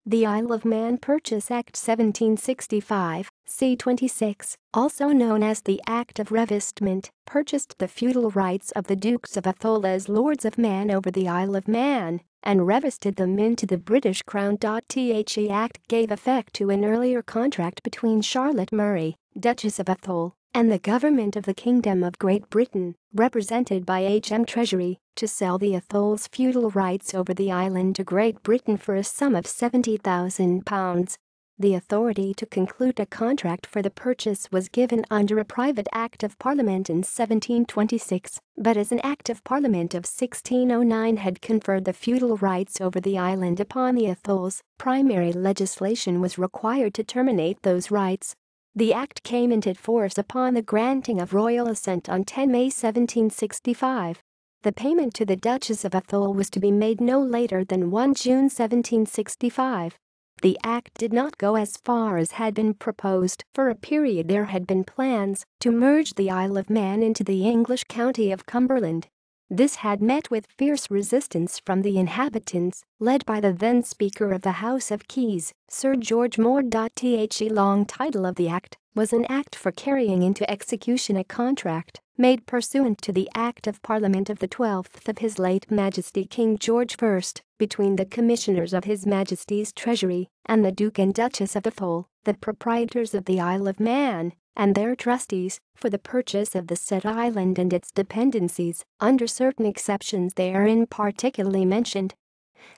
The Isle of Man Purchase Act 1765, c. 26, also known as the Act of Revestment, purchased the feudal rights of the Dukes of Atholl as Lords of Man over the Isle of Man, and revested them into the British Crown.The Act gave effect to an earlier contract between Charlotte Murray, Duchess of Atholl, and the government of the Kingdom of Great Britain, represented by HM Treasury, to sell the Atholls' feudal rights over the island to Great Britain for a sum of £70,000. The authority to conclude a contract for the purchase was given under a private Act of Parliament in 1726, but as an Act of Parliament of 1609 had conferred the feudal rights over the island upon the Atholls, primary legislation was required to terminate those rights. The Act came into force upon the granting of Royal Assent on 10 May 1765. The payment to the Duchess of Atholl was to be made no later than 1 June 1765. The Act did not go as far as had been proposed. For a period there had been plans to merge the Isle of Man into the English county of Cumberland. This had met with fierce resistance from the inhabitants, led by the then Speaker of the House of Keys, Sir George More. The long title of the Act was an Act for carrying into execution a contract made pursuant to the Act of Parliament of the 12th of His late Majesty King George I, between the Commissioners of His Majesty's Treasury and the Duke and Duchess of Atholl, the proprietors of the Isle of Man, and their trustees, for the purchase of the said island and its dependencies, under certain exceptions therein particularly mentioned.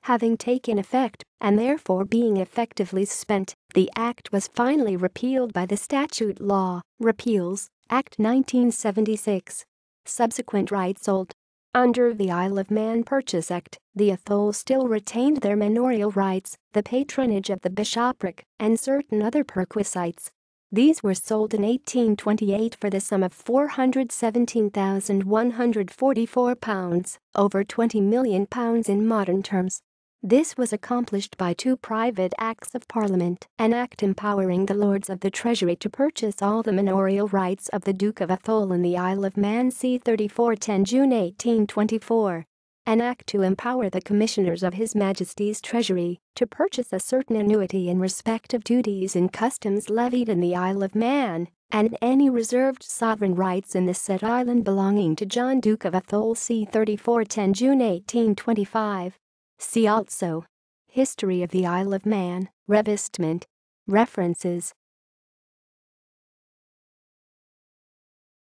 Having taken effect, and therefore being effectively spent, the Act was finally repealed by the Statute Law, Repeals, Act 1976. Subsequent rights sold. Under the Isle of Man Purchase Act, the Atholls still retained their manorial rights, the patronage of the bishopric, and certain other perquisites. These were sold in 1828 for the sum of £417,144, over £20 million in modern terms. This was accomplished by two private Acts of Parliament, an Act empowering the Lords of the Treasury to purchase all the manorial rights of the Duke of Atholl in the Isle of Man c. 3410 June 1824. An Act to empower the Commissioners of His Majesty's Treasury to purchase a certain annuity in respect of duties and customs levied in the Isle of Man, and any reserved sovereign rights in the said island belonging to John Duke of Atholl c. 3410 June 1825. See also: History of the Isle of Man, Revestment. References.